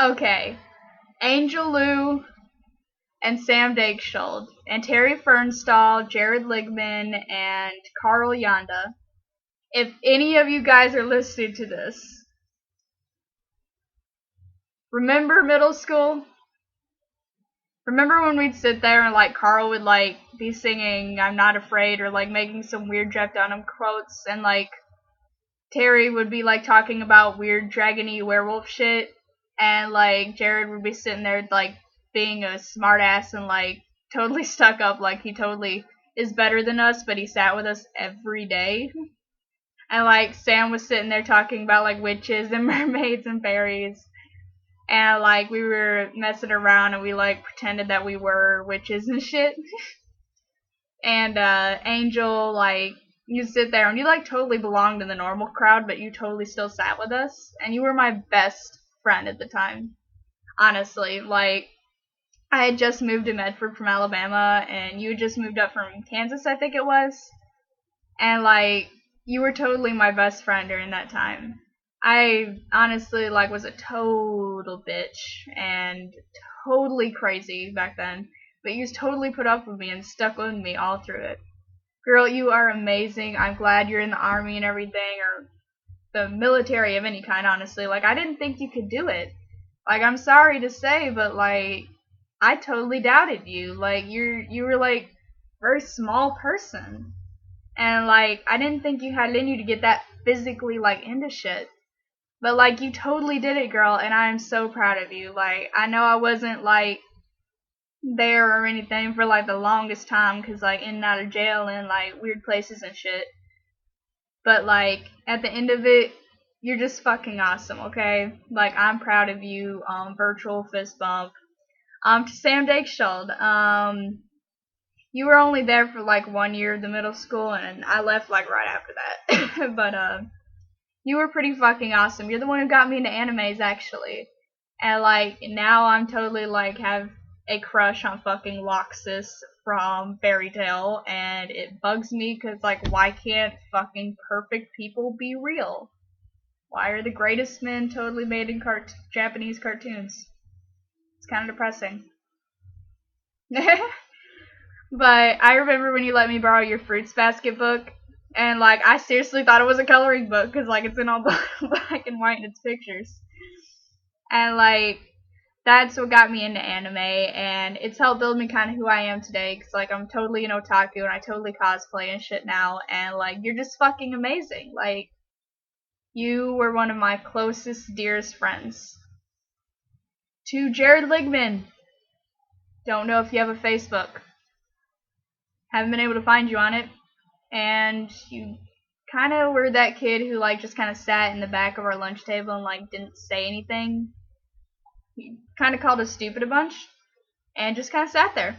Okay. Angel Lou and Sam Dagestald, and Terry Fernstall, Jared Ligman, and Carl Yanda. If any of you guys are listening to this, remember middle school? Remember when we'd sit there and like Carl would like be singing "I'm Not Afraid" or like making some weird Jeff Dunham quotes, and like Terry would be like talking about weird dragony werewolf shit, and like Jared would be sitting there like being a smartass and like totally stuck up, like he totally is better than us, but he sat with us every day. And like Sam was sitting there talking about like witches and mermaids and fairies, and like we were messing around and we like pretended that we were witches and shit. And Angel, like, you sit there and you like totally belonged in the normal crowd, but you totally still sat with us, and you were my best friend at the time. Honestly, like, I had just moved to Medford from Alabama, and you had just moved up from Kansas, I think it was, and like, you were totally my best friend during that time. I honestly like was a total bitch and totally crazy back then, but you totally put up with me and stuck with me all through it. Girl, you are amazing. I'm glad you're in the army and everything, or the military of any kind, honestly. Like, I didn't think you could do it. Like, I'm sorry to say, but like, I totally doubted you. Like, you were like a very small person. And like, I didn't think you had it in you to get that physically like into shit. But like, you totally did it, girl, and I am so proud of you. Like, I know I wasn't like there or anything for like the longest time, because like in and out of jail and like weird places and shit, but like at the end of it, you're just fucking awesome. Okay, like I'm proud of you. Virtual fist bump. To Sam Dagestald, you were only there for like 1 year of the middle school, and I left like right after that. But you were pretty fucking awesome. You're the one who got me into animes, actually. And like now I'm totally like have a crush on fucking Loxus from Fairy Tail, and it bugs me because like why can't fucking perfect people be real? Why are the greatest men totally made in Japanese cartoons? It's kind of depressing. But I remember when you let me borrow your Fruits Basket book, and like I seriously thought it was a coloring book because like it's in all black and white and it's pictures, and like that's what got me into anime, and it's helped build me kind of who I am today, because like I'm totally an otaku and I totally cosplay and shit now, and like you're just fucking amazing. Like you were one of my closest, dearest friends. To Jared Ligman, don't know if you have a Facebook, haven't been able to find you on it, and you kind of were that kid who like just kind of sat in the back of our lunch table and like didn't say anything. You kind of called us stupid a bunch and just kind of sat there.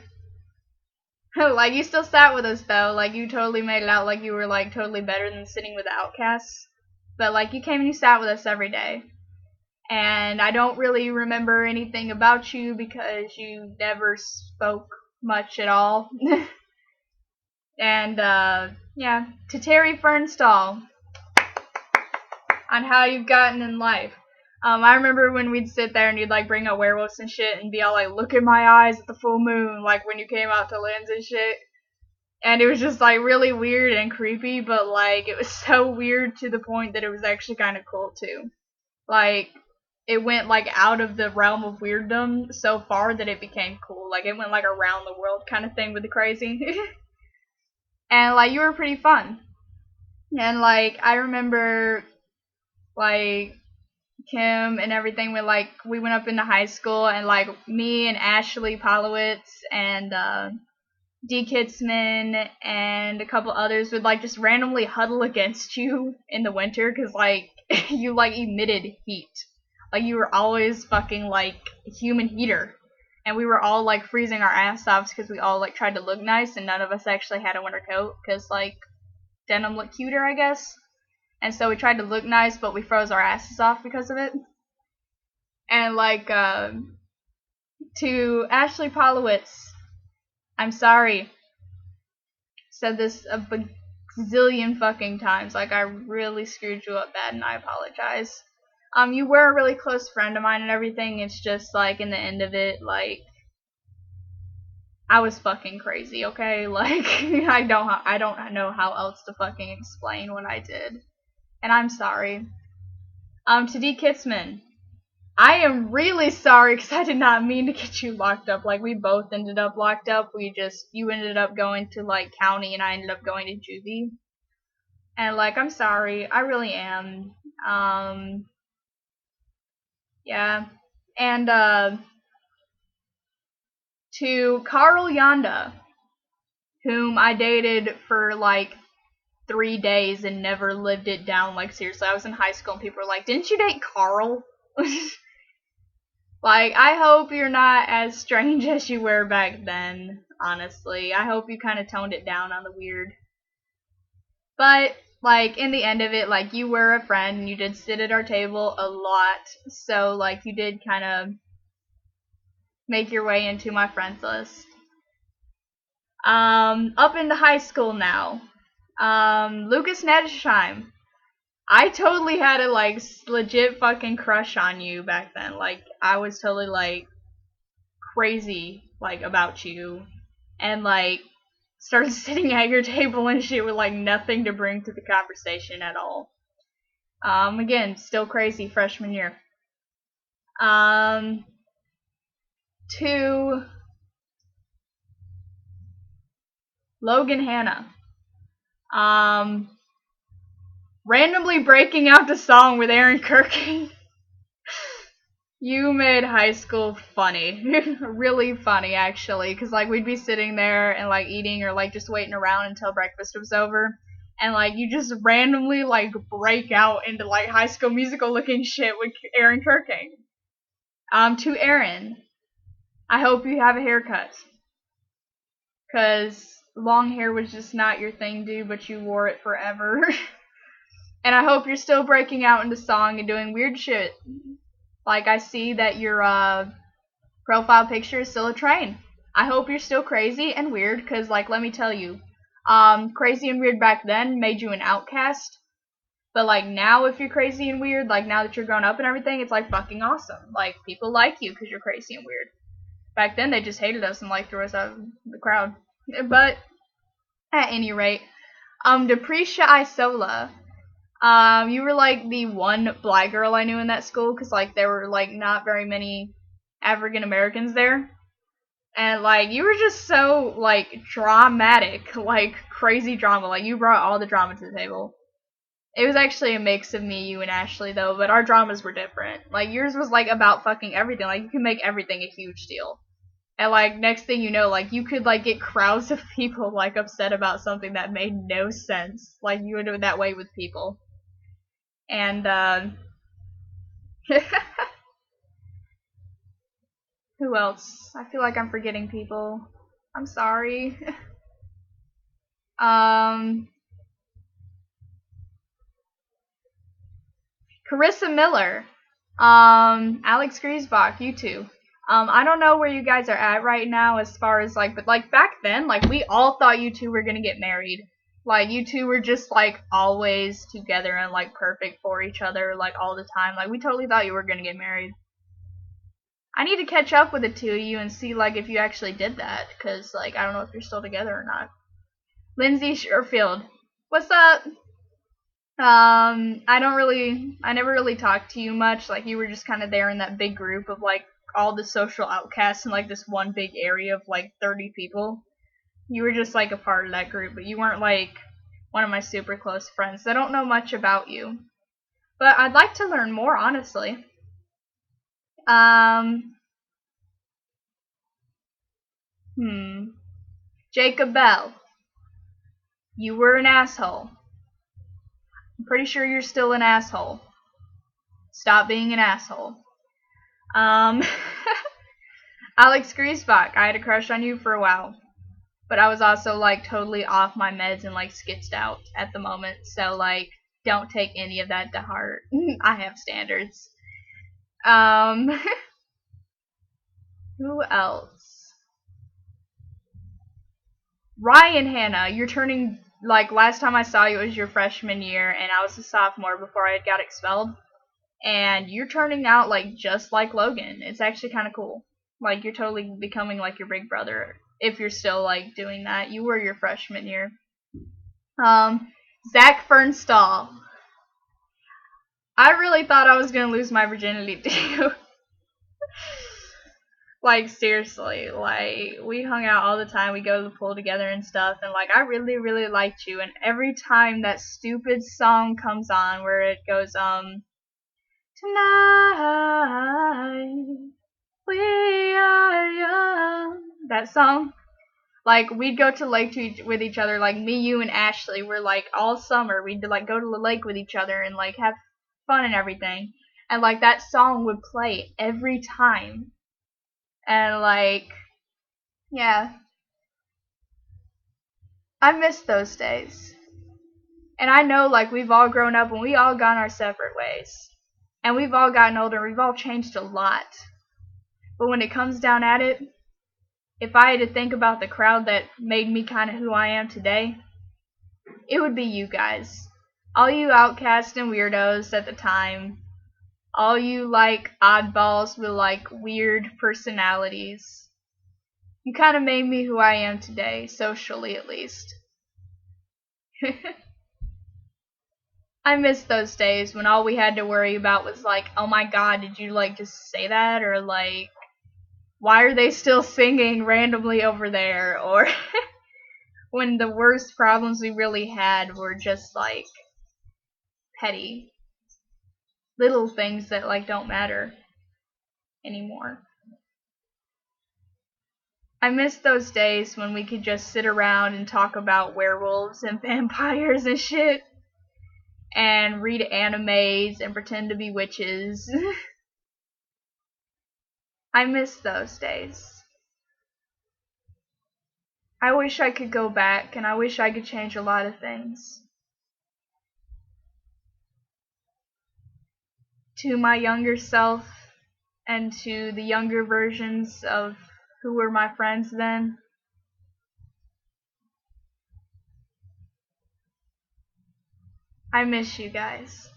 Like you still sat with us though. Like you totally made it out like you were like totally better than sitting with the outcasts. But like you came and you sat with us every day. And I don't really remember anything about you because you never spoke much at all. And yeah, to Terry Fernstall on how you've gotten in life. I remember when we'd sit there and you'd like bring up werewolves and shit and be all like, "Look at my eyes at the full moon," like when you came out to Lynn's and shit. And it was just like really weird and creepy, but like it was so weird to the point that it was actually kind of cool too. Like it went like out of the realm of weirdom so far that it became cool. Like it went like around the world kind of thing with the crazy. And like you were pretty fun. And like I remember like Kim and everything, we went up into high school, and like me and Ashley Polowitz and D Kidsman and a couple others would like just randomly huddle against you in the winter because like you like emitted heat. Like you were always fucking like a human heater. And we were all like freezing our ass off because we all like tried to look nice, and none of us actually had a winter coat because like denim looked cuter, I guess. And so we tried to look nice, but we froze our asses off because of it. And like to Ashley Polowitz, I'm sorry. Said this a bazillion fucking times. Like I really screwed you up bad, and I apologize. You were a really close friend of mine and everything. It's just like in the end of it, like I was fucking crazy, okay? Like I don't know how else to fucking explain what I did. And I'm sorry. To D Kitzman, I am really sorry because I did not mean to get you locked up. Like we both ended up locked up. You ended up going to like county and I ended up going to juvie. And like I'm sorry, I really am. Yeah. And to Carl Yanda, whom I dated for like 3 days and never lived it down. Like seriously, I was in high school and people were like, "Didn't you date Carl?" Like, I hope you're not as strange as you were back then, honestly. I hope you kind of toned it down on the weird. But, like, in the end of it, like, you were a friend and you did sit at our table a lot. So, like, you did kind of make your way into my friends list. Up into high school now. Lucas Nedesheim. I totally had a, like, legit fucking crush on you back then. Like, I was totally, like, crazy, like, about you. And, like, started sitting at your table and shit with, like, nothing to bring to the conversation at all. Again, still crazy freshman year. To Logan Hanna. Randomly breaking out the song with Aaron Kirking. You made high school funny. Really funny, actually. Because, like, we'd be sitting there and, like, eating or, like, just waiting around until breakfast was over. And, like, you just randomly, like, break out into, like, High School Musical looking shit with Aaron Kirking. To Aaron, I hope you have a haircut. Because long hair was just not your thing, dude, but you wore it forever. And I hope you're still breaking out into song and doing weird shit. Like, I see that your profile picture is still a train. I hope you're still crazy and weird, because, like, let me tell you, crazy and weird back then made you an outcast. But, like, now if you're crazy and weird, like, now that you're grown up and everything, it's, like, fucking awesome. Like, people like you because you're crazy and weird. Back then, they just hated us and, like, threw us out of the crowd. But, at any rate, Deprecia Isola, you were, like, the one black girl I knew in that school, because, like, there were, like, not very many African Americans there. And, like, you were just so, like, dramatic, like, crazy drama. Like, you brought all the drama to the table. It was actually a mix of me, you, and Ashley, though, but our dramas were different. Like, yours was, like, about fucking everything. Like, you can make everything a huge deal. And, like, next thing you know, like, you could, like, get crowds of people, like, upset about something that made no sense. Like, you would do it that way with people. And, who else? I feel like I'm forgetting people. I'm sorry. Carissa Miller, Alex Griesbach, you two. I don't know where you guys are at right now as far as, like, but, like, back then, like, we all thought you two were gonna get married. Like, you two were just, like, always together and, like, perfect for each other, like, all the time. Like, we totally thought you were gonna get married. I need to catch up with the two of you and see, like, if you actually did that, because, like, I don't know if you're still together or not. Lindsay Sherfield, what's up? I never really talked to you much. Like, you were just kind of there in that big group of, like, all the social outcasts in, like, this one big area of, like, 30 people. You were just, like, a part of that group, but you weren't, like, one of my super close friends. I don't know much about you. But I'd like to learn more, honestly. Jacob Bell. You were an asshole. I'm pretty sure you're still an asshole. Stop being an asshole. Alex Griesbach, I had a crush on you for a while. But I was also, like, totally off my meds and, like, skitsed out at the moment. So, like, don't take any of that to heart. I have standards. Who else? Ryan Hanna, you're turning, like, last time I saw you was your freshman year, and I was a sophomore before I got expelled. and you're turning out like just like Logan. It's actually kind of cool. Like you're totally becoming like your big brother if you're still like doing that. You were your freshman year. Zach Fernstall. I really thought I was gonna lose my virginity to you. Like seriously, like we hung out all the time. We go to the pool together and stuff, and like I really, really liked you. And every time that stupid song comes on, where it goes, tonight we are young. That song. Like we'd go to the lake with each other. Like me, you, and Ashley were like all summer. We'd like go to the lake with each other and like have fun and everything. And like that song would play every time. And like, yeah, I miss those days. And I know like we've all grown up and we all gone our separate ways. And we've all gotten older. We've all changed a lot. But when it comes down at it, if I had to think about the crowd that made me kind of who I am today, it would be you guys. All you outcasts and weirdos at the time. All you like oddballs with like weird personalities. You kind of made me who I am today, socially at least. I miss those days when all we had to worry about was like, oh my god, did you like just say that? Or like, why are they still singing randomly over there? Or when the worst problems we really had were just like petty little things that like don't matter anymore. I miss those days when we could just sit around and talk about werewolves and vampires and shit and read animes and pretend to be witches. I miss those days. I wish I could go back, and I wish I could change a lot of things. To my younger self, and to the younger versions of who were my friends then, I miss you guys.